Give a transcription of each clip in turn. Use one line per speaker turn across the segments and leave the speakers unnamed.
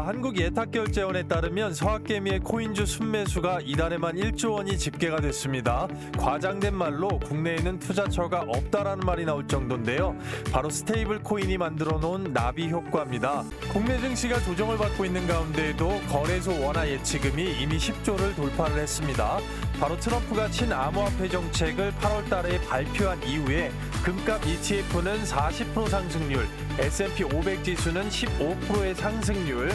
한국예탁결제원에 따르면 서학개미의 코인주 순매수가 이달에만 1조 원이 집계가 됐습니다. 과장된 말로 국내에는 투자처가 없다라는 말이 나올 정도인데요. 바로 스테이블 코인이 만들어 놓은 나비 효과입니다. 국내 증시가 조정을 받고 있는 가운데에도 거래소 원화 예치금이 이미 10조를 돌파를 했습니다. 바로 트럼프가 친암호화폐 정책을 8월 달에 발표한 이후에 금값 ETF는 40% 상승률, S&P 500 지수는 15%의 상승률,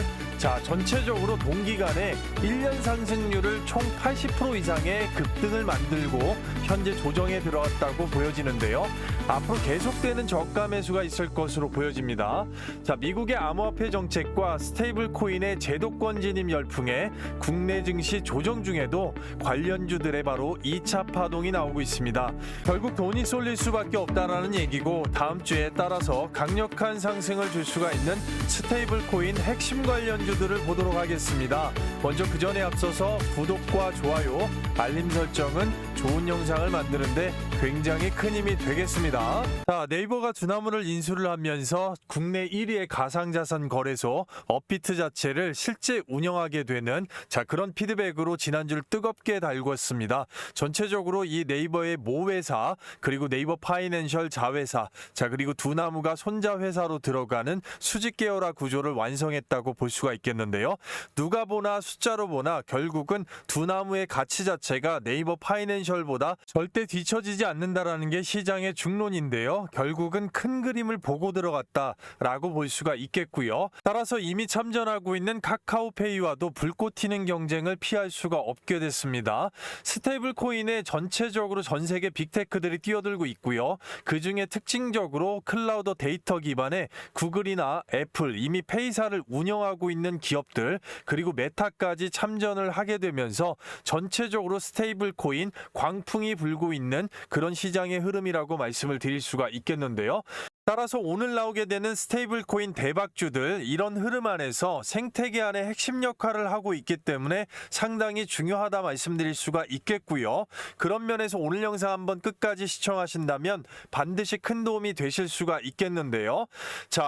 전체적으로 동기간에 1년 상승률을 총 80% 이상의 급등을 만들고 현재 조정에 들어갔다고 보여지는데요. 앞으로 계속되는 저가 매수가 있을 것으로 보여집니다. 미국의 암호화폐 정책과 스테이블 코인의 제도권 진입 열풍에 국내 증시 조정 중에도 관련주들의 바로 2차 파동이 나오고 있습니다. 결국 돈이 쏠릴 수밖에 없다라는 얘기고, 다음 주에 따라서 강력한 상승을 줄 수가 있는 스테이블 코인 핵심 관련주들을 보도록 하겠습니다. 먼저 그 전에 앞서서 구독과 좋아요, 알림 설정은 좋은 영상을 만드는데 굉장히 큰 힘이 되겠습니다. 네이버가 두나무를 인수를 하면서 국내 1위의 가상자산 거래소 업비트 자체를 실제 운영하게 되는 그런 피드백으로 지난주를 뜨겁게 달궜습니다. 전체적으로 이 네이버의 모회사, 그리고 네이버 파이낸셜 자회사, 그리고 두나무가 손자 회사로 들어가는 수직 계열화 구조를 완성했다고 볼 수가 있겠는데요. 누가 보나 숫자로 보나 결국은 두나무의 가치 자체가 네이버 파이낸셜보다 절대 뒤처지지 않는다라는 게 시장의 중론인데요. 결국은 큰 그림을 보고 들어갔다라고 볼 수가 있겠고요. 따라서 이미 참전하고 있는 카카오페이와도 불꽃 튀는 경쟁을 피할 수가 없게 됐습니다. 스테이블 코인에 전체적으로 전 세계 빅테크들이 뛰어들고 있고요. 그중에 특징적으로 클라우드 데이터 기반의 구글이나 애플, 이미 페이사를 운영하고 있는 기업들, 그리고 메타까지 참전을 하게 되면서 전체적으로 스테이블 코인 광풍이 불고 있는 그런 시장의 흐름이라고 말씀을 드릴 수가 있겠는데요. 따라서 오늘 나오게 되는 스테이블 코인 대박주들, 이런 흐름 안에서 생태계 안에 핵심 역할을 하고 있기 때문에 상당히 중요하다 말씀드릴 수가 있겠고요. 그런 면에서 오늘 영상 한번 끝까지 시청하신다면 반드시 큰 도움이 되실 수가 있겠는데요.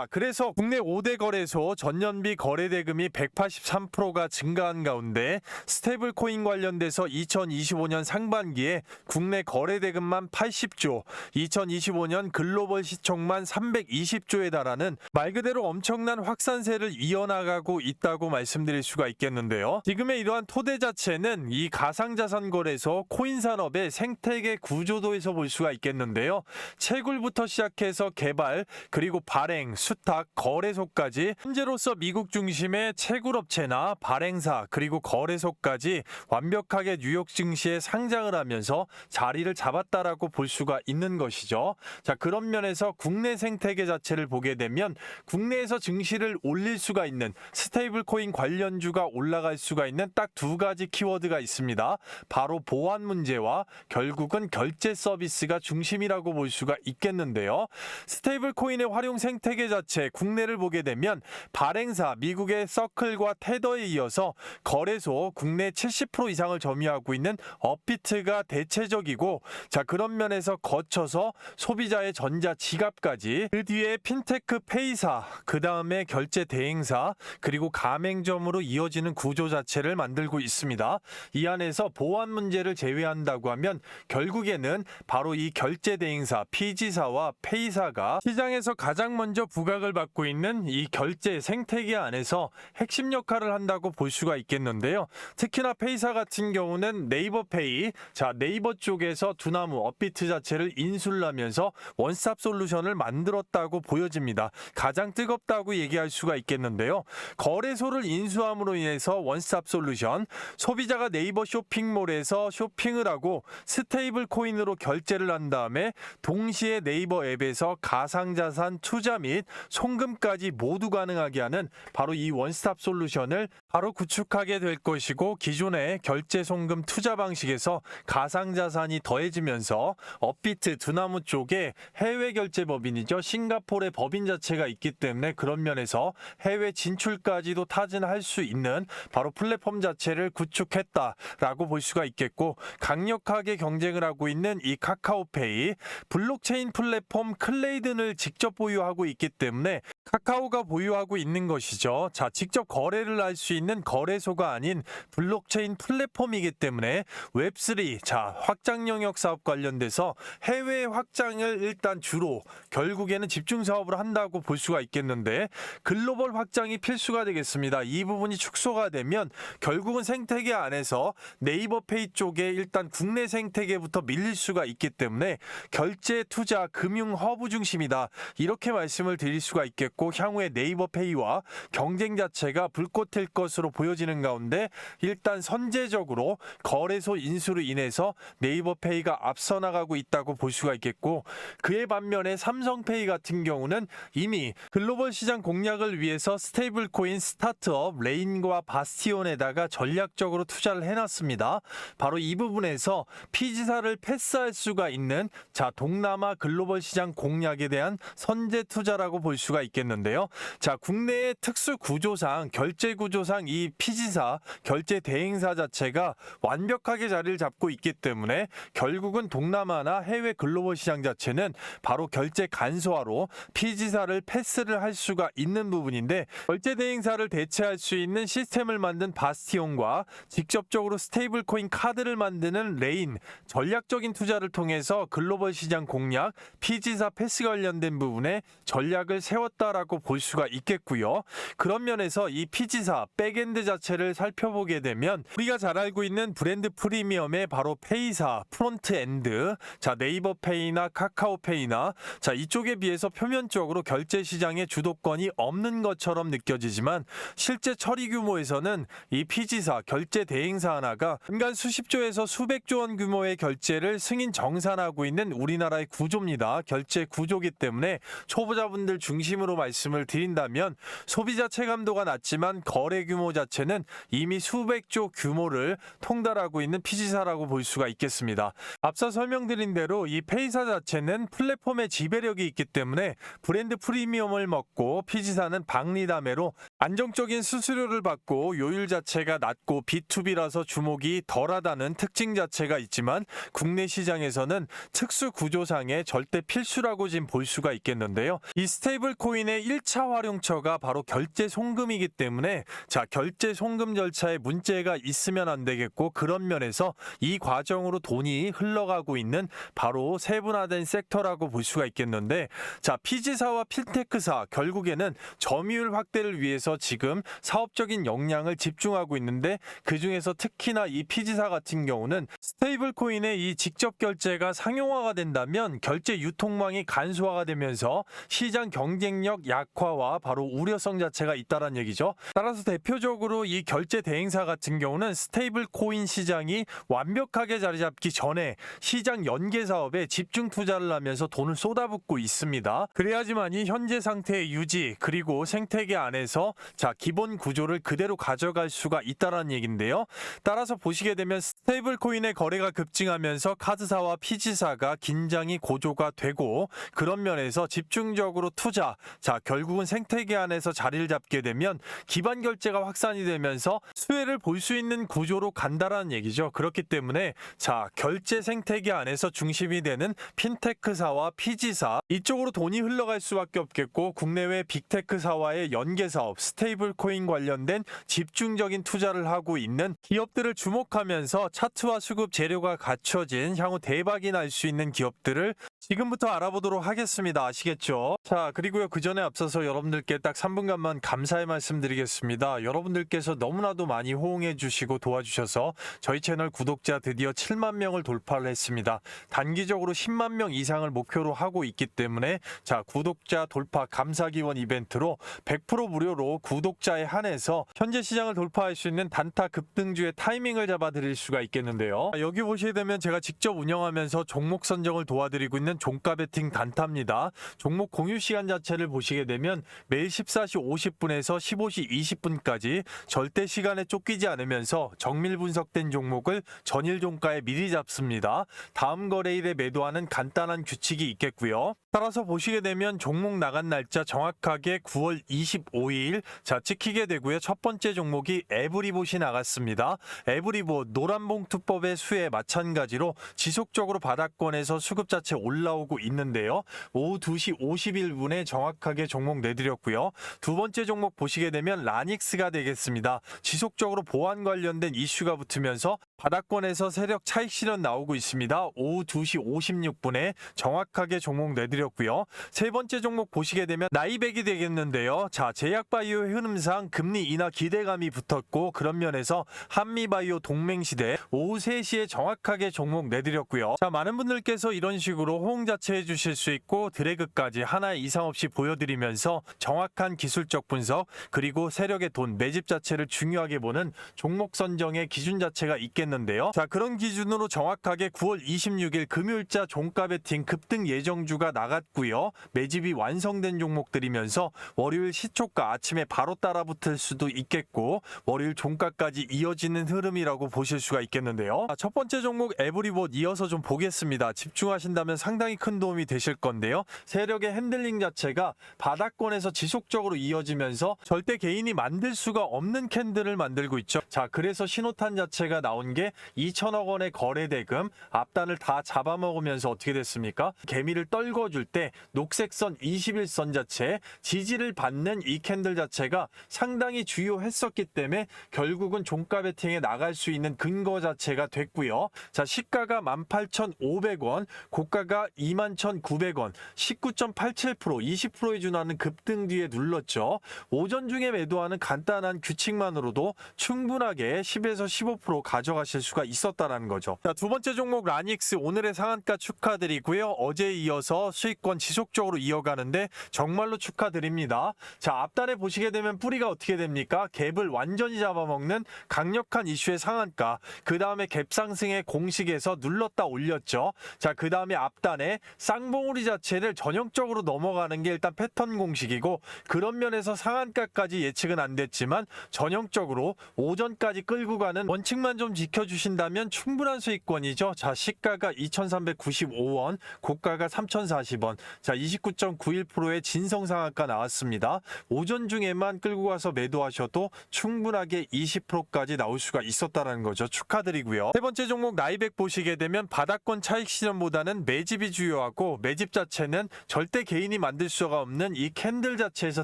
그래서 국내 5대 거래소 전년비 거래 대금이 183%가 증가한 가운데 스테이블 코인 관련돼서 2025년 상반기에 국내 거래 대금만 80조, 2025년 글로벌 시총만 320조에 달하는 말 그대로 엄청난 확산세를 이어나가고 있다고 말씀드릴 수가 있겠는데요. 지금의 이러한 토대 자체는 이 가상자산 거래소 코인 산업의 생태계 구조도에서 볼 수가 있겠는데요. 채굴부터 시작해서 개발, 그리고 발행, 수탁, 거래소까지 현재로서 미국 중심의 채굴업체나 발행사, 그리고 거래소까지 완벽하게 뉴욕 증시에 상장을 하면서 자리를 잡았다라고 볼 수가 있는 것이죠. 그런 면에서 국내 생태계 자체를 보게 되면 국내에서 증시를 올릴 수가 있는 스테이블 코인 관련주가 올라갈 수가 있는 딱 두 가지 키워드가 있습니다. 바로 보안 문제와 결국은 결제 서비스가 중심이라고 볼 수가 있겠는데요. 스테이블 코인의 활용 생태계 자체 국내를 보게 되면 발행사 미국의 서클과 테더에 이어서 거래소 국내 70% 이상을 점유하고 있는 업비트가 대체적이고, 그런 면에서 거쳐서 소비자의 전자 지갑까지, 그 뒤에 핀테크 페이사, 그 다음에 결제 대행사, 그리고 가맹점으로 이어지는 구조 자체를 만들고 있습니다. 이 안에서 보안 문제를 제외한다고 하면 결국에는 바로 이 결제 대행사, 피지사와 페이사가 시장에서 가장 먼저 부각을 받고 있는 이 결제 생태계 안에서 핵심 역할을 한다고 볼 수가 있겠는데요. 특히나 페이사 같은 경우는 네이버페이, 네이버 쪽에서 두나무, 업비트 자체를 인수를 하면서 원스톱 솔루션을 만들었다고 보여집니다. 가장 뜨겁다고 얘기할 수가 있겠는데요. 거래소를 인수함으로 인해서 원스톱 솔루션, 소비자가 네이버 쇼핑몰에서 쇼핑을 하고 스테이블 코인으로 결제를 한 다음에 동시에 네이버 앱에서 가상자산 투자 및 송금까지 모두 가능하게 하는 바로 이 원스톱 솔루션을 바로 구축하게 될 것이고, 기존의 결제 송금 투자 방식에서 가상자산이 더해지면서 업비트 두나무 쪽에 해외 결제 법인이죠. 싱가포르의 법인 자체가 있기 때문에 그런 면에서 해외 진출까지도 타진할 수 있는 바로 플랫폼 자체를 구축했다라고 볼 수가 있겠고, 강력하게 경쟁을 하고 있는 이 카카오페이, 블록체인 플랫폼 클레이든을 직접 보유하고 있기 때문에 카카오가 보유하고 있는 것이죠. 자, 직접 거래를 할 수 있는 거래소가 아닌 블록체인 플랫폼이기 때문에 웹3, 자, 확장 영역 사업 관련돼서 해외 확장을 일단 주로 결국에는 집중 사업을 한다고 볼 수가 있겠는데, 글로벌 확장이 필수가 되겠습니다. 이 부분이 축소가 되면 결국은 생태계 안에서 네이버페이 쪽에 일단 국내 생태계부터 밀릴 수가 있기 때문에 결제, 투자, 금융 허브 중심이다, 이렇게 말씀을 드릴 수가 있겠고, 향후에 네이버페이와 경쟁 자체가 불꽃일 것으로 보여지는 가운데 일단 선제적으로 거래소 인수로 인해서 네이버페이가 앞서 나가고 있다고 볼 수가 있겠고, 그에 반면에 삼성페이 같은 경우는 이미 글로벌 시장 공략을 위해서 스테이블 코인 스타트업 레인과 바스티온에다가 전략적으로 투자를 해놨습니다. 바로 이 부분에서 피지사를 패스할 수가 있는, 자, 동남아 글로벌 시장 공략에 대한 선제 투자라고 볼 수가 있겠는데요. 자, 국내의 특수 구조상, 결제 구조상 이 피지사, 결제 대행사 자체가 완벽하게 자리를 잡고 있기 때문에 결국은 동남아나 해외 글로벌 시장 자체는 바로 결제 간소화로 피지사를 패스를 할 수가 있는 부분인데, 결제 대행사를 대체할 수 있는 시스템을 만든 바스티온과 직접적으로 스테이블 코인 카드를 만드는 레인, 전략적인 투자를 통해서 글로벌 시장 공략, 피지사 패스 관련된 부분에 전략을 세웠다라고 볼 수가 있겠고요. 그런 면에서 이 피지사 백엔드 자체를 살펴보게 되면 우리가 잘 알고 있는 브랜드 프리미엄의 바로 페이사 프론트엔드, 자, 네이버페이나 카카오페이나, 자, 이쪽에 비해서 표면적으로 결제 시장의 주도권이 없는 것처럼 느껴지지만 실제 처리 규모에서는 이 피지사 결제 대행사 하나가 연간 수십조에서 수백조 원 규모의 결제를 승인 정산하고 있는 우리나라의 구조입니다. 결제 구조기 때문에 초보자분들 중심으로 말씀을 드린다면 소비자 체감도가 낮지만 거래 규모 자체는 이미 수백조 규모를 통달하고 있는 피지사라고 볼 수가 있겠습니다. 앞서 설명드린 대로 이 페이사 자체는 플랫폼의 지배력이 있기 때문에 브랜드 프리미엄을 먹고, 피지사는 박리담회로 안정적인 수수료를 받고 요율 자체가 낮고 B2B라서 주목이 덜하다는 특징 자체가 있지만, 국내 시장에서는 특수 구조상의 절대 필수라고 지금 볼 수가 있겠는데요. 이 스테이블 코인의 1차 활용처가 바로 결제 송금이기 때문에, 자, 결제 송금 절차에 문제가 있으면 안 되겠고, 그런 면에서 이 과정으로 돈이 흘러가고 있는 바로 세분화된 섹터라고 볼 수가 있겠는데, 자, 피지사와 핀테크사 결국에는 점유율 확대를 위해서 지금 사업적인 역량을 집중하고 있는데, 그 중에서 특히나 이 피지사 같은 경우는 스테이블 코인의 이 직접 결제가 상용화가 된다면 결제 유통망이 간소화가 되면서 시장 경쟁력 약화와 바로 우려성 자체가 있다는 얘기죠. 따라서 대표적으로 이 결제 대행사 같은 경우는 스테이블 코인 시장이 완벽하게 자리 잡기 전에 시장 연계 사업에 집중 투자를 하면서 돈을 쏟아붓고 있습니다. 그래야지만이 현재 상태의 유지, 그리고 생태계 안에서, 자, 기본 구조를 그대로 가져갈 수가 있다는 얘기인데요. 따라서 보시게 되면 스테이블 코인의 거래가 급증하면서 카드사와 피지사가 긴장이 고조가 되고, 그런 면에서 집중적으로 투자, 자, 결국은 생태계 안에서 자리를 잡게 되면 기반 결제가 확산이 되면서 수혜를 볼 수 있는 구조로 간다라는 얘기죠. 그렇기 때문에, 자, 결제 생태계 안에서 중심이 되는 핀테크사와 피지사, 이쪽으로 돈이 흘러갈 수밖에 없겠고, 국내외 빅테크사와의 연계 사업, 스테이블 코인 관련된 집중적인 투자를 하고 있는 기업들을 주목하면서 차트와 수급 재료가 갖춰진 향후 대박이 날 수 있는 기업들을 지금부터 알아보도록 하겠습니다. 아시겠죠? 자, 그리고요, 그 전에 앞서서 여러분들께 딱 3분간만 감사의 말씀드리겠습니다. 여러분들께서 너무나도 많이 호응해 주시고 도와주셔서 저희 채널 구독자 드디어 7만 명을 돌파를 했습니다. 단기적으로 10만 명 이상을 목표로 하고 있기 때문에, 자, 구독자 돌파 감사 기원 이벤트로 100% 무료로 구독자에 한해서 현재 시장을 돌파할 수 있는 단타 급등주의 타이밍을 잡아 드릴 수가 있겠는데요. 여기 보시게 되면 제가 직접 운영하면서 종목 선정을 도와드리고 있는 있는 종가 베팅 단타입니다. 종목 공유 시간 자체를 보시게 되면 매일 14시 50분에서 15시 20분까지 절대 시간에 쫓기지 않으면서 정밀 분석된 종목을 전일 종가에 미리 잡습니다. 다음 거래일에 매도하는 간단한 규칙이 있겠고요. 따라서 보시게 되면 종목 나간 날짜 정확하게 9월 25일 자 찍히게 되고요. 첫 번째 종목이 에브리봇이 나갔습니다. 에브리봇 노란봉투법의 수에 마찬가지로 지속적으로 바닥권에서 수급 자체 올라오고 있는데요. 오후 2시 51분에 정확하게 종목 내드렸고요. 두 번째 종목 보시게 되면 라닉스가 되겠습니다. 지속적으로 보안 관련된 이슈가 붙으면서 바닥권에서 세력 차익 실현 나오고 있습니다. 오후 2시 56분에 정확하게 종목 내드렸고요. 세 번째 종목 보시게 되면 나이백이 되겠는데요. 자, 제약바이오의 흐름상 금리 인하 기대감이 붙었고 그런 면에서 한미바이오 동맹시대 오후 3시에 정확하게 종목 내드렸고요. 자, 많은 분들께서 이런 식으로 호응 자체해 주실 수 있고 드래그까지 하나의 이상 없이 보여드리면서 정확한 기술적 분석 그리고 세력의 돈 매집 자체를 중요하게 보는 종목 선정의 기준 자체가 있겠는데요. 자, 그런 기준으로 정확하게 9월 26일 금요일자 종가 베팅 급등 예정주가 나갔고요. 매집이 완성된 종목들이면서 월요일 시초가 아침에 바로 따라붙을 수도 있겠고 월요일 종가까지 이어지는 흐름이라고 보실 수가 있겠는데요. 첫 번째 종목 에브리봇 이어서 좀 보겠습니다. 집중하신다면 상당히 큰 도움이 되실 건데요. 세력의 핸들링 자체가 바닥권에서 지속적으로 이어지면서 절대 개인이 만들 수가 없는 캔들을 만들고 있죠. 자, 그래서 신호탄 자체가 나온 게 2천억 원의 거래 대금 앞단을 다 잡아먹으면서 어떻게 됐습니까? 개미를 떨궈줄 때 녹색선 21선 자체 지지를 받는 이 캔들 자체가 상당히 주요했었기 때문에 결국은 종가 베팅에 나갈 수 있는 근거 자체가 됐고요. 자, 시가가 18,500원, 고가가 21,900원, 19.87%, 20%에 준하는 급등 뒤에 눌렀죠. 오전 중에 매도하는 간단한 규칙만으로도 충분하게 10에서 15% 가져가실 수가 있었다는 거죠. 자, 두 번째 종목 라닉스 오늘의 상한가 축하드리고요. 어제에 이어서 수익권 지속적으로 이어가는데 정말로 축하드립니다. 자, 앞단에 보시게 되면 뿌리가 어떻게 됩니까? 갭을 완전히 잡아먹는 강력한 이슈의 상한가, 그 다음에 갭 상승의 공식에서 눌렀다 올렸죠. 자, 그 다음에 앞단에 쌍봉우리 자체를 전형적으로 넘어가는 게 일단 패턴 공식이고 그런 면에서 상한가까지 예측은 안 됐지만 전형적으로 오전까지 끌고 가는 원칙만 좀 지켜주신다면 충분한 수익권이죠. 자, 시가가 2,395원, 고가가 3,040원, 자 29.91%의 진성 상한가 나왔습니다. 오전 중에만 끌고 가서 매도하셔도 충분하게 20%까지 나올 수가 있었다는 거죠. 축하드리고요. 세 번째 종목 나이백 보시게 되면 바닥권 차익 실현보다는 매집이 주요하고 매집 자체는 절대 개인이 만들 수가 없는 이 캔들 자체에서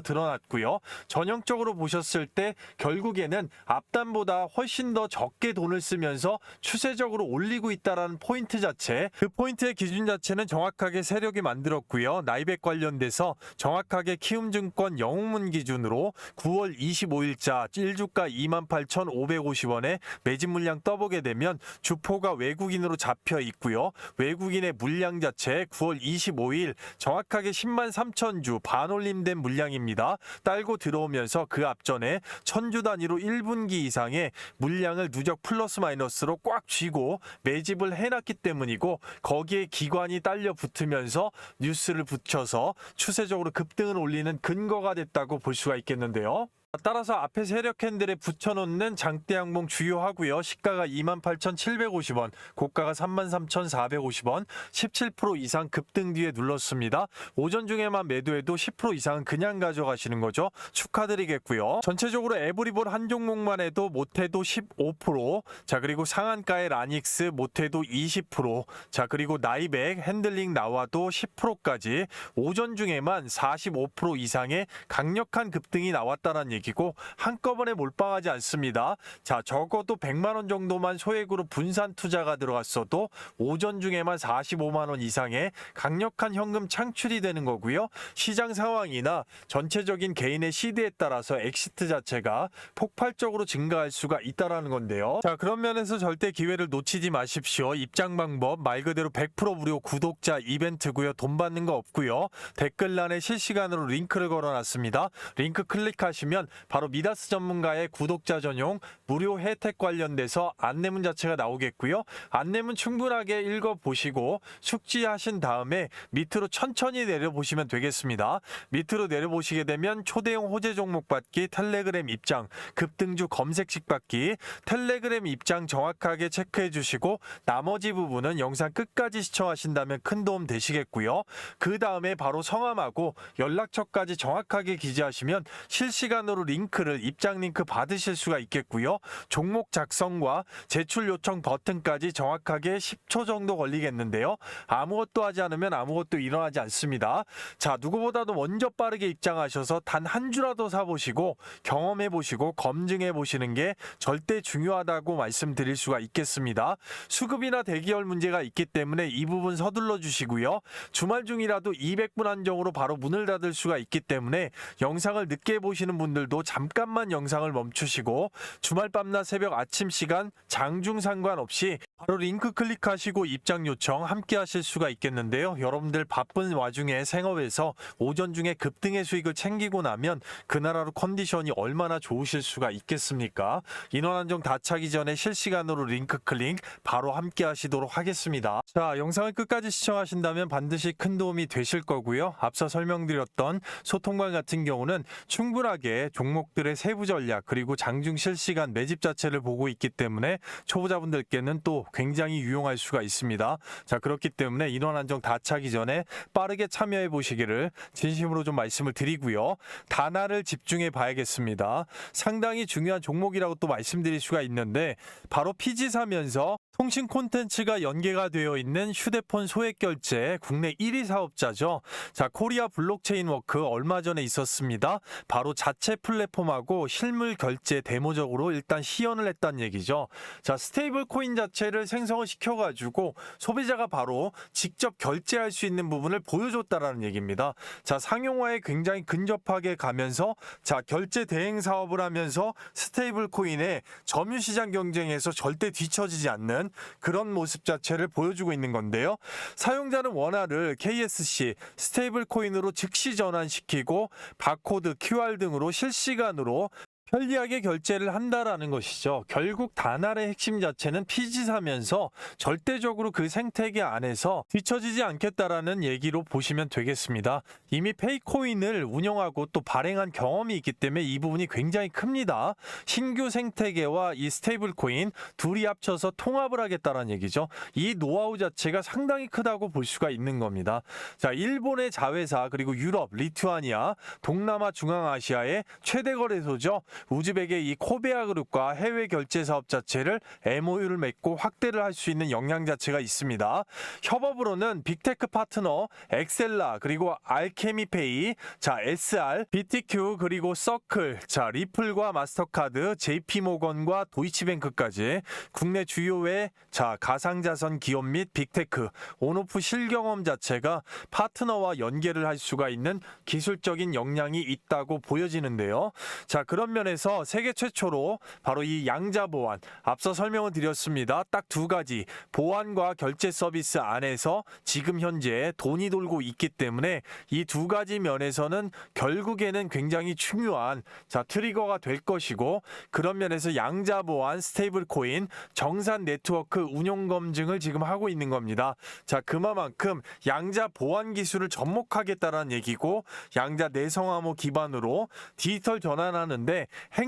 드러났고요. 전형적으로 보셨을 때 결국에는 앞단보다 훨씬 더 적게 돈을 쓰면서 추세적으로 올리고 있다라는 포인트 자체, 그 포인트의 기준 자체는 정확하게 세력이 만들었고요. 나이백 관련돼서 정확하게 키움증권 영웅문 기준으로 9월 25일자 1주가 28,550원에 매집 물량 떠보게 되면 주포가 외국인으로 잡혀 있고요. 외국인의 물량 자체 9월 25일 정확하게 10만 3천 주 반올림된 물량입니다. 딸고 들어오면서 그 앞전에 1000주 단위로 1분기 이상의 물량을 누적 플러스 마이너스로 꽉 쥐고 매집을 해놨기 때문이고 거기에 기관이 딸려 붙으면서 뉴스를 붙여서 추세적으로 급등을 올리는 근거가 됐다고 볼 수가 있겠는데요. 따라서 앞에 세력 캔들에 붙여놓는 장대 양봉 주요하고요. 시가가 28,750원, 고가가 33,450원, 17% 이상 급등 뒤에 눌렀습니다. 오전 중에만 매도해도 10% 이상은 그냥 가져가시는 거죠. 축하드리겠고요. 전체적으로 에브리볼 한 종목만 해도 못해도 15%, 자 그리고 상한가의 라닉스 못해도 20%, 자 그리고 나이백 핸들링 나와도 10%까지 오전 중에만 45% 이상의 강력한 급등이 나왔다는 얘기 이고 한꺼번에 몰빵하지 않습니다. 자, 적어도 100만 원 정도만 소액으로 분산 투자가 들어갔어도 오전 중에만 45만 원 이상의 강력한 현금 창출이 되는 거고요. 시장 상황이나 전체적인 개인의 시드에 따라서 엑시트 자체가 폭발적으로 증가할 수가 있다라는 건데요. 자, 그런 면에서 절대 기회를 놓치지 마십시오. 입장 방법 말 그대로 100% 무료 구독자 이벤트고요. 돈 받는 거 없고요. 댓글란에 실시간으로 링크를 걸어놨습니다. 링크 클릭하시면 바로 미다스 전문가의 구독자 전용 무료 혜택 관련돼서 안내문 자체가 나오겠고요. 안내문 충분하게 읽어보시고 숙지하신 다음에 밑으로 천천히 내려보시면 되겠습니다. 밑으로 내려보시게 되면 초대형 호재 종목 받기, 텔레그램 입장, 급등주 검색식 받기, 텔레그램 입장 정확하게 체크해 주시고 나머지 부분은 영상 끝까지 시청하신다면 큰 도움 되시겠고요. 그 다음에 바로 성함하고 연락처까지 정확하게 기재하시면 실시간으로 링크를 입장 링크 받으실 수가 있겠고요. 종목 작성과 제출 요청 버튼까지 정확하게 10초 정도 걸리겠는데요. 아무것도 하지 않으면 아무것도 일어나지 않습니다. 자, 누구보다도 먼저 빠르게 입장하셔서 단 한 주라도 사보시고 경험해보시고 검증해보시는 게 절대 중요하다고 말씀드릴 수가 있겠습니다. 수급이나 대기열 문제가 있기 때문에 이 부분 서둘러 주시고요. 주말 중이라도 200분 한정으로 바로 문을 닫을 수가 있기 때문에 영상을 늦게 보시는 분들도 잠깐만 영상을 멈추시고 주말 밤낮 새벽 아침 시간 장중 상관없이 바로 링크 클릭하시고 입장 요청 함께 하실 수가 있겠는데요. 여러분들 바쁜 와중에 생업에서 오전 중에 급등의 수익을 챙기고 나면 그 나라로 컨디션이 얼마나 좋으실 수가 있겠습니까? 인원 한정 다 차기 전에 실시간으로 링크 클릭 바로 함께 하시도록 하겠습니다. 자, 영상을 끝까지 시청하신다면 반드시 큰 도움이 되실 거고요. 앞서 설명드렸던 소통방 같은 경우는 충분하게 종목들의 세부 전략 그리고 장중 실시간 매집 자체를 보고 있기 때문에 초보자분들께는 또 굉장히 유용할 수가 있습니다. 자, 그렇기 때문에 인원 한정 다 차기 전에 빠르게 참여해 보시기를 진심으로 좀 말씀을 드리고요. 단화를 집중해 봐야겠습니다. 상당히 중요한 종목이라고 또 말씀드릴 수가 있는데 바로 피지 사면서 통신 콘텐츠가 연계가 되어 있는 휴대폰 소액 결제 국내 1위 사업자죠. 자, 코리아 블록체인 워크 얼마 전에 있었습니다. 바로 자체 플랫폼하고 실물 결제 데모적으로 일단 시연을 했다는 얘기죠. 자, 스테이블 코인 자체를 생성을 시켜가지고 소비자가 바로 직접 결제할 수 있는 부분을 보여줬다라는 얘기입니다. 자, 상용화에 굉장히 근접하게 가면서 자, 결제 대행 사업을 하면서 스테이블 코인의 점유시장 경쟁에서 절대 뒤처지지 않는 그런 모습 자체를 보여주고 있는 건데요. 사용자는 원화를 KSC 스테이블 코인으로 즉시 전환시키고 바코드, QR 등으로 실시간으로 편리하게 결제를 한다라는 것이죠. 결국 단알의 핵심 자체는 피지사면서 절대적으로 그 생태계 안에서 뒤처지지 않겠다라는 얘기로 보시면 되겠습니다. 이미 페이코인을 운영하고 또 발행한 경험이 있기 때문에 이 부분이 굉장히 큽니다. 신규 생태계와 이 스테이블 코인 둘이 합쳐서 통합을 하겠다라는 얘기죠. 이 노하우 자체가 상당히 크다고 볼 수가 있는 겁니다. 자, 일본의 자회사 그리고 유럽, 리투아니아, 동남아, 중앙아시아의 최대 거래소죠. 우즈벡의 이 코베아 그룹과 해외 결제 사업 자체를 MOU를 맺고 확대를 할 수 있는 역량 자체가 있습니다. 협업으로는 빅테크 파트너 엑셀라 그리고 알케미페이, 자 SR, BTQ 그리고 서클, 자 리플과 마스터카드, JP모건과 도이치뱅크까지 국내 주요의 자 가상자선 기업 및 빅테크 온오프 실경험 자체가 파트너와 연계를 할 수가 있는 기술적인 역량이 있다고 보여지는데요. 자, 그런 면에서 세계 최초로 바로 이 양자 보안 앞서 설명을 드렸습니다. 딱 두 가지 보안과 결제 서비스 안에서 지금 현재 돈이 돌고 있기 때문에 이 두 가지 면에서는 결국에는 굉장히 중요한 자 트리거가 될 것이고 그런 면에서 양자 보안 스테이블 코인 정산 네트워크 운용 검증을 지금 하고 있는 겁니다. 자, 그만큼 양자 보안 기술을 접목하겠다라는 얘기고 양자 내성암호 기반으로 디지털 전환하는데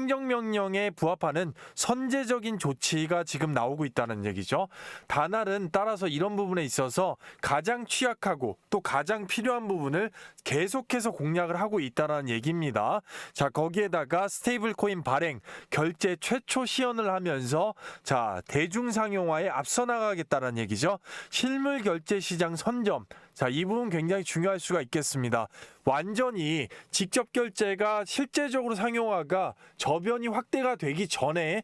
행정명령에 부합하는 선제적인 조치가 지금 나오고 있다는 얘기죠. 다날은 따라서 이런 부분에 있어서 가장 취약하고 또 가장 필요한 부분을 계속해서 공략을 하고 있다는 얘기입니다. 자, 거기에다가 스테이블 코인 발행, 결제 최초 시연을 하면서 자, 대중상용화에 앞서 나가겠다는 얘기죠. 실물 결제 시장 선점, 자, 이 부분 굉장히 중요할 수가 있겠습니다. 완전히 직접 결제가 실제적으로 상용화가 저변이 확대가 되기 전에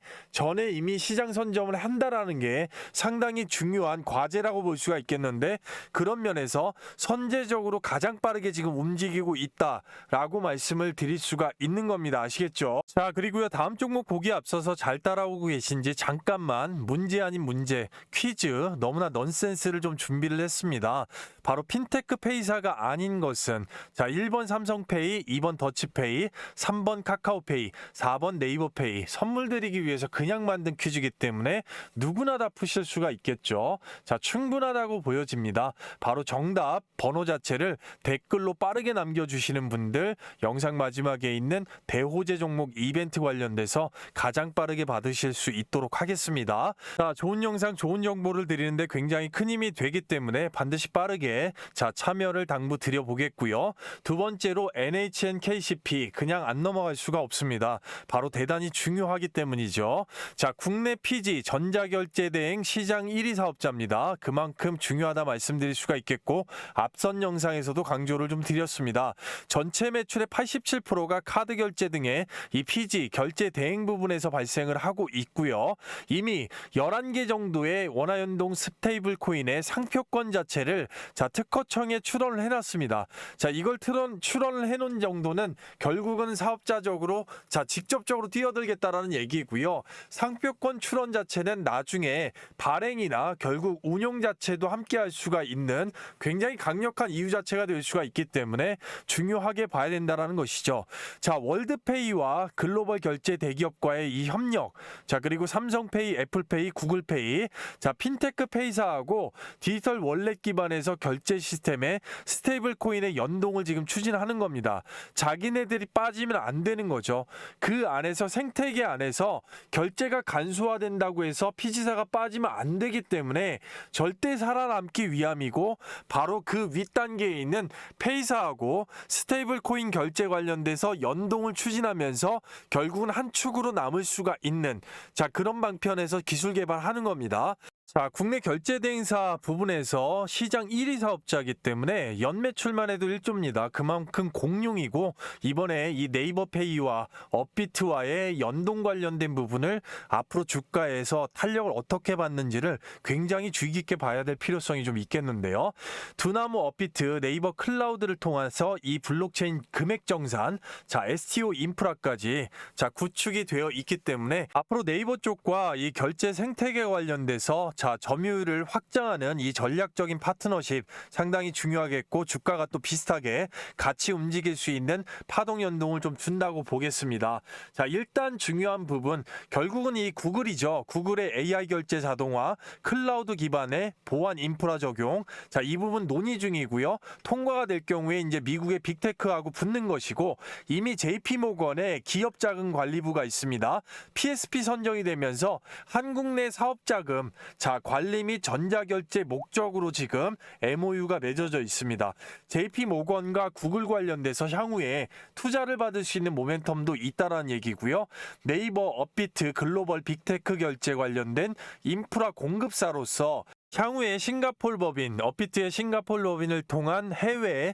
이미 시장 선점을 한다라는 게 상당히 중요한 과제라고 볼 수가 있겠는데 그런 면에서 선제적으로 가장 빠르게 지금 움직이고 있다라고 말씀을 드릴 수가 있는 겁니다. 아시겠죠? 자, 그리고요 다음 종목 보기에 앞서서 잘 따라오고 계신지 잠깐만 문제 아닌 문제 퀴즈 너무나 넌센스를 좀 준비를 했습니다. 바로 바로 핀테크 페이사가 아닌 것은 자 1번 삼성페이, 2번 더치페이, 3번 카카오페이, 4번 네이버페이 선물 드리기 위해서 그냥 만든 퀴즈이기 때문에 누구나 다 푸실 수가 있겠죠. 자 충분하다고 보여집니다. 바로 정답 번호 자체를 댓글로 빠르게 남겨주시는 분들 영상 마지막에 있는 대호재 종목 이벤트 관련돼서 가장 빠르게 받으실 수 있도록 하겠습니다. 자 좋은 영상 좋은 정보를 드리는데 굉장히 큰 힘이 되기 때문에 반드시 빠르게 자 참여를 당부 드려보겠고요. 두 번째로 NHN KCP 그냥 안 넘어갈 수가 없습니다. 바로 대단히 중요하기 때문이죠. 자 국내 PG 전자결제대행 시장 1위 사업자입니다. 그만큼 중요하다 말씀드릴 수가 있겠고 앞선 영상에서도 강조를 좀 드렸습니다. 전체 매출의 87%가 카드 결제 등의 이 PG 결제 대행 부분에서 발생을 하고 있고요. 이미 11개 정도의 원화연동 스테이블 코인의 상표권 자체를 자 특허청에 출원을 해놨습니다. 자 이걸 출원을 해놓은 정도는 결국은 사업자적으로 자 직접적으로 뛰어들겠다라는 얘기고요. 상표권 출원 자체는 나중에 발행이나 결국 운용 자체도 함께 할 수가 있는 굉장히 강력한 이유 자체가 될 수가 있기 때문에 중요하게 봐야 된다라는 것이죠. 자 월드페이와 글로벌 결제 대기업과의 이 협력 자 그리고 삼성페이, 애플페이, 구글페이 자 핀테크 페이사하고 디지털 월렛 기반에서 결제 시스템에 스테이블 코인의 연동을 지금 추진하는 겁니다. 자기네들이 빠지면 안 되는 거죠. 그 안에서 생태계 안에서 결제가 간소화된다고 해서 피지사가 빠지면 안 되기 때문에 절대 살아남기 위함이고 바로 그 윗단계에 있는 페이사하고 스테이블 코인 결제 관련돼서 연동을 추진하면서 결국은 한 축으로 남을 수가 있는 자 그런 방편에서 기술 개발하는 겁니다. 자, 국내 결제 대행사 부분에서 시장 1위 사업자이기 때문에 연매출만 해도 1조입니다. 그만큼 공룡이고 이번에 이 네이버페이와 업비트와의 연동 관련된 부분을 앞으로 주가에서 탄력을 어떻게 받는지를 굉장히 주의 깊게 봐야 될 필요성이 좀 있겠는데요. 두나무 업비트 네이버 클라우드를 통해서 이 블록체인 금액 정산 자 STO 인프라까지 자 구축이 되어 있기 때문에 앞으로 네이버 쪽과 이 결제 생태계 관련돼서 자 점유율을 확장하는 이 전략적인 파트너십 상당히 중요하겠고 주가가 또 비슷하게 같이 움직일 수 있는 파동 연동을 좀 준다고 보겠습니다. 자 일단 중요한 부분 결국은 이 구글이죠. 구글의 AI 결제 자동화 클라우드 기반의 보안 인프라 적용 자 이 부분 논의 중이고요. 통과가 될 경우에 이제 미국의 빅테크하고 붙는 것이고 이미 JP모건의 기업 자금 관리부가 있습니다. PSP 선정이 되면서 한국 내 사업 자금 자 관리 및 전자결제 목적으로 지금 MOU가 맺어져 있습니다. JP모건과 구글 관련돼서 향후에 투자를 받을 수 있는 모멘텀도 있다라는 얘기고요. 네이버, 업비트, 글로벌 빅테크 결제 관련된 인프라 공급사로서 향후에 싱가포르 법인, 업비트의 싱가포르 법인을 통한 해외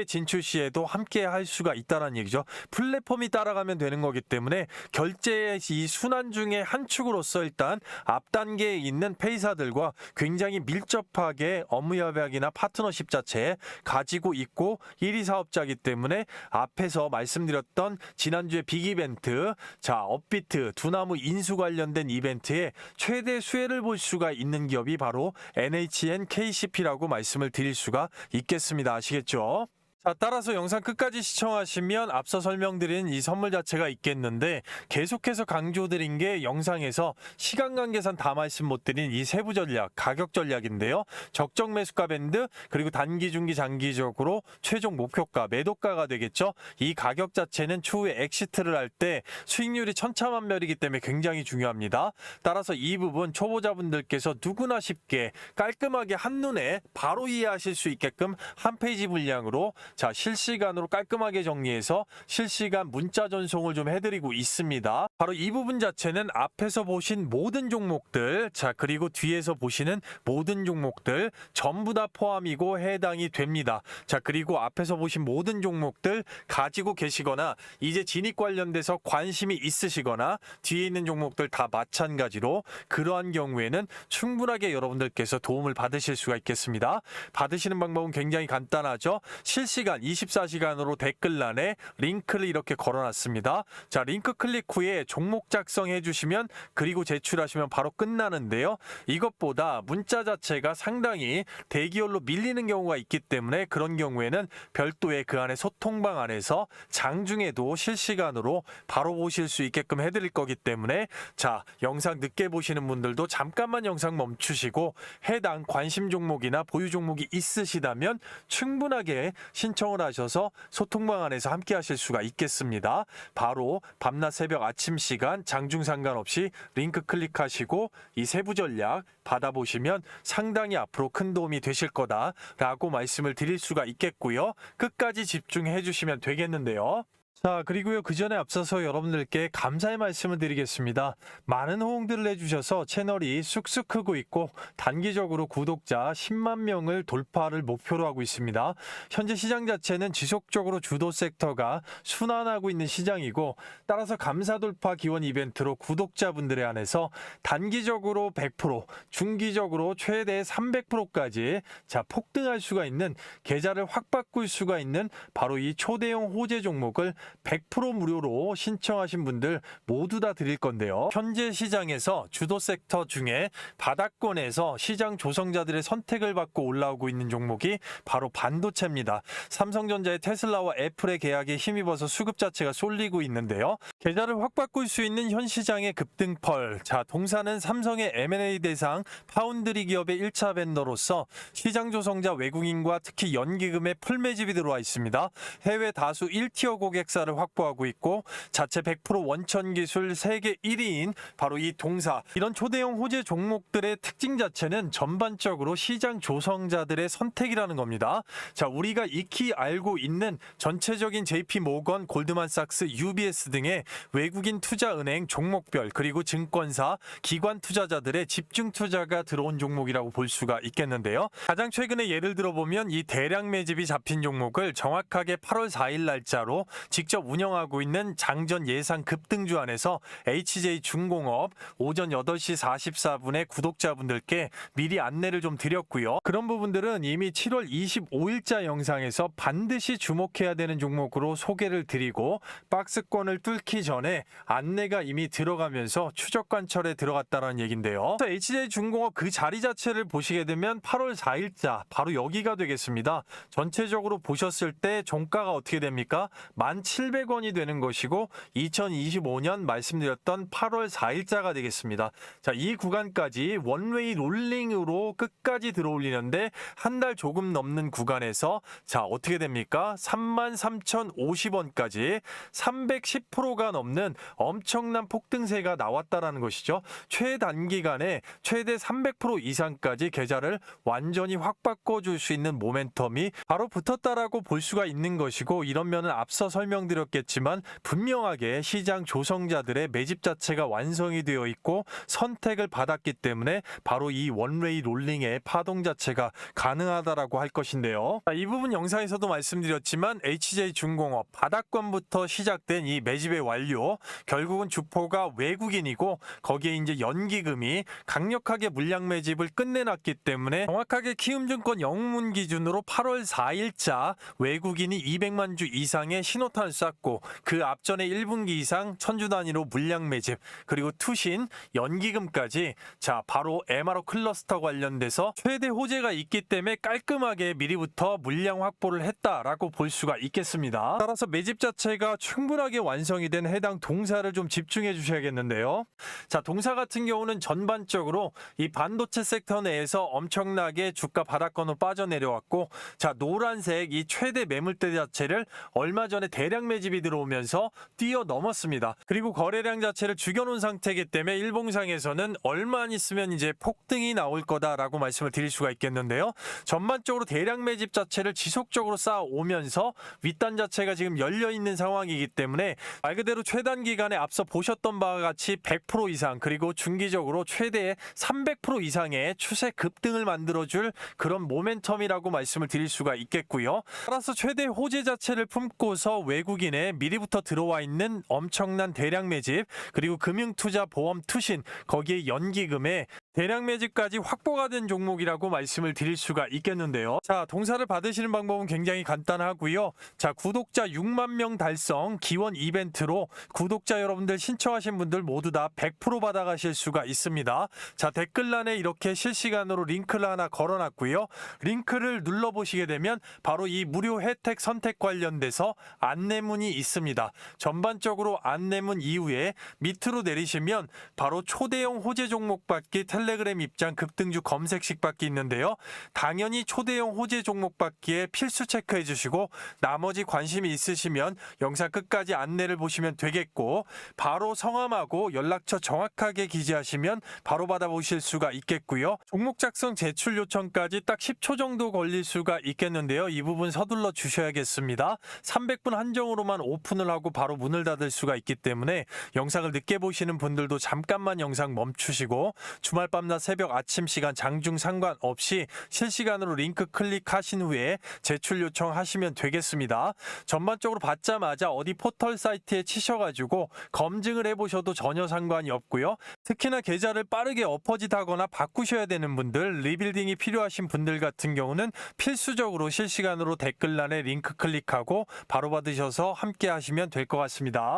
진출 시에도 함께 할 수가 있다는 얘기죠. 플랫폼이 따라가면 되는 거기 때문에 결제의 이 순환 중에 한 축으로서 일단 앞 단계에 있는 페이사들과 굉장히 밀접하게 업무 협약이나 파트너십 자체 가지고 있고 1위 사업자이기 때문에 앞에서 말씀드렸던 지난주에 빅 이벤트, 자 업비트, 두나무 인수 관련된 이벤트에 최대 수혜를 볼 수가 있는 기업이 바로 NHN KCP라고 말씀을 드릴 수가 있겠습니다. 아시겠죠? 자, 따라서 영상 끝까지 시청하시면 앞서 설명드린 이 선물 자체가 있겠는데 계속해서 강조드린 게 영상에서 시간 관계상 다 말씀 못 드린 이 세부 전략, 가격 전략인데요. 적정 매수가 밴드 그리고 단기, 중기, 장기적으로 최종 목표가, 매도가가 되겠죠. 이 가격 자체는 추후에 엑시트를 할 때 수익률이 천차만별이기 때문에 굉장히 중요합니다. 따라서 이 부분 초보자분들께서 누구나 쉽게 깔끔하게 한눈에 바로 이해하실 수 있게끔 한 페이지 분량으로 자 실시간으로 깔끔하게 정리해서 실시간 문자 전송을 좀 해드리고 있습니다. 바로 이 부분 자체는 앞에서 보신 모든 종목들 자 그리고 뒤에서 보시는 모든 종목들 전부 다 포함이고 해당이 됩니다. 자 그리고 앞에서 보신 모든 종목들 가지고 계시거나 이제 진입 관련돼서 관심이 있으시거나 뒤에 있는 종목들 다 마찬가지로 그러한 경우에는 충분하게 여러분들께서 도움을 받으실 수가 있겠습니다. 받으시는 방법은 굉장히 간단하죠. 실시간 24시간으로 댓글란에 링크를 이렇게 걸어놨습니다. 자 링크 클릭 후에 전에 종목 작성해 주시면 그리고 제출하시면 바로 끝나는데요. 이것보다 문자 자체가 상당히 대기열로 밀리는 경우가 있기 때문에 그런 경우에는 별도의 그 안에 소통방 안에서 장중에도 실시간으로 바로 보실 수 있게끔 해드릴 거기 때문에 자, 영상 늦게 보시는 분들도 잠깐만 영상 멈추시고 해당 관심 종목이나 보유 종목이 있으시다면 충분하게 신청을 하셔서 소통방 안에서 함께 하실 수가 있겠습니다. 바로 밤낮 새벽 아침 시간 장중 상관없이 링크 클릭하시고 이 세부 전략 받아보시면 상당히 앞으로 큰 도움이 되실 거다라고 말씀을 드릴 수가 있겠고요. 끝까지 집중해 주시면 되겠는데요. 자, 그리고요, 그 전에 앞서서 여러분들께 감사의 말씀을 드리겠습니다. 많은 호응들을 해주셔서 채널이 쑥쑥 크고 있고 단기적으로 구독자 10만 명을 돌파를 목표로 하고 있습니다. 현재 시장 자체는 지속적으로 주도 섹터가 순환하고 있는 시장이고 따라서 감사 돌파 기원 이벤트로 구독자분들에 한해서 단기적으로 100%, 중기적으로 최대 300%까지 자, 폭등할 수가 있는 계좌를 확 바꿀 수가 있는 바로 이 초대형 호재 종목을 100% 무료로 신청하신 분들 모두 다 드릴 건데요. 현재 시장에서 주도 섹터 중에 바닥권에서 시장 조성자들의 선택을 받고 올라오고 있는 종목이 바로 반도체입니다. 삼성전자의 테슬라와 애플의 계약에 힘입어서 수급 자체가 쏠리고 있는데요. 계좌를 확 바꿀 수 있는 현 시장의 급등펄. 자, 동사는 삼성의 M&A 대상 파운드리 기업의 1차 벤더로서 시장 조성자 외국인과 특히 연기금의 풀 매집이 들어와 있습니다. 해외 다수 1티어 고객사를 확보하고 있고 자체 100% 원천 기술 세계 1위인 바로 이 동사. 이런 초대형 호재 종목들의 특징 자체는 전반적으로 시장 조성자들의 선택이라는 겁니다. 자, 우리가 익히 알고 있는 전체적인 JP 모건, 골드만삭스, UBS 등의 외국인 투자은행 종목별 그리고 증권사, 기관 투자자들의 집중 투자가 들어온 종목이라고 볼 수가 있겠는데요. 가장 최근에 예를 들어보면 이 대량 매집이 잡힌 종목을 정확하게 8월 4일 날짜로 직접 운영하고 있는 장전 예상 급등주 안에서 HJ중공업 오전 8시 44분에 구독자분들께 미리 안내를 좀 드렸고요. 그런 부분들은 이미 7월 25일자 영상에서 반드시 주목해야 되는 종목으로 소개를 드리고 박스권을 뚫기 전에 안내가 이미 들어가면서 추적 관철에 들어갔다는 얘긴데요. HJ중공업 그 자리 자체를 보시게 되면 8월 4일자 바로 여기가 되겠습니다. 전체적으로 보셨을 때 종가가 어떻게 됩니까? 1,700원이 되는 것이고 2025년 말씀드렸던 8월 4일자가 되겠습니다. 자, 이 구간까지 원웨이 롤링으로 끝까지 들어올리는데 한 달 조금 넘는 구간에서 자, 어떻게 됩니까? 33,050원까지 310%가 넘는 엄청난 폭등세가 나왔다라는 것이죠. 최단기간에 최대 300% 이상까지 계좌를 완전히 확 바꿔줄 수 있는 모멘텀이 바로 붙었다라고 볼 수가 있는 것이고 이런 면은 앞서 설명드렸겠지만 분명하게 시장 조성자들의 매집 자체가 완성이 되어 있고 선택을 받았기 때문에 바로 이 원웨이 롤링의 파동 자체가 가능하다라고 할 것인데요. 이 부분 영상에서도 말씀드렸지만 HJ중공업 바닥권부터 시작된 이 매집의 완료 결국은 주포가 외국인이고 거기에 이제 연기금이 강력하게 물량 매집을 끝내놨기 때문에 정확하게 키움증권 영문 기준으로 8월 4일자 외국인이 200만 주 이상의 신호탄을 쐈고 그 앞전에 1분기 이상 천주 단위로 물량 매집 그리고 투신 연기금까지 자, 바로 MRO 클러스터 관련돼서 최대 호재가 있기 때문에 깔끔하게 미리부터 물량 확보를 했다라고 볼 수가 있겠습니다. 따라서 매집 자체가 충분하게 완성이 된 해당 동사를 좀 집중해 주셔야겠는데요. 자, 동사 같은 경우는 전반적으로 이 반도체 섹터 내에서 엄청나게 주가 바닥권으로 빠져내려왔고 자, 노란색 이 최대 매물대 자체를 얼마 전에 대량 매집이 들어오면서 뛰어넘었습니다. 그리고 거래량 자체를 죽여놓은 상태이기 때문에 일봉상에서는 얼마 안 있으면 이제 폭등이 나올 거다라고 말씀을 드릴 수가 있겠는데요. 전반적으로 대량 매집 자체를 지속적으로 쌓아오면서 윗단 자체가 지금 열려있는 상황이기 때문에 말 그대로 최단 기간에 앞서 보셨던 바와 같이 100% 이상 그리고 중기적으로 최대 300% 이상의 추세 급등을 만들어줄 그런 모멘텀이라고 말씀을 드릴 수가 있겠고요. 따라서 최대 호재 자체를 품고서 외국인에 미리부터 들어와 있는 엄청난 대량 매집 그리고 금융투자 보험 투신 거기에 연기금에 대량 매집까지 확보가 된 종목이라고 말씀을 드릴 수가 있겠는데요. 자, 동사를 받으시는 방법은 굉장히 간단하고요. 자, 구독자 6만 명 달성 기원 이벤트로 구독자 여러분들 신청하신 분들 모두 다 100% 받아가실 수가 있습니다. 자, 댓글란에 이렇게 실시간으로 링크를 하나 걸어놨고요. 링크를 눌러보시게 되면 바로 이 무료 혜택 선택 관련돼서 안내문이 있습니다. 전반적으로 안내문 이후에 밑으로 내리시면 바로 초대형 호재 종목 받기 텔레그램 입장 급등주 검색식 받기 있는데요. 당연히 초대형 호재 종목 받기에 필수 체크해 주시고 나머지 관심이 있으시면 영상 끝까지 안내를 보시면 되겠고 바로 성함하고 연락처 정확하게 기재하시면 바로 받아보실 수가 있겠고요. 종목 작성 제출 요청까지 딱 10초 정도 걸릴 수가 있겠는데요. 이 부분 서둘러 주셔야겠습니다. 300분 한정으로만 오픈을 하고 바로 문을 닫을 수가 있기 때문에 영상을 늦게 보시는 분들도 잠깐만 영상 멈추시고 주말 밤낮 새벽 아침 시간 장중 상관없이 실시간으로 링크 클릭하신 후에 제출 요청하시면 되겠습니다. 전반적으로 받자마자 어디 포털 사이트에 치셔가지고 검증을 해보셔도 전혀 상관이 없고요. 특히나 계좌를 빠르게 엎어짓하거나 바꾸셔야 되는 분들, 리빌딩이 필요하신 분들 같은 경우는 필수적으로 실시간으로 댓글란에 링크 클릭하고 바로 받으셔서 함께 하시면 될 것 같습니다.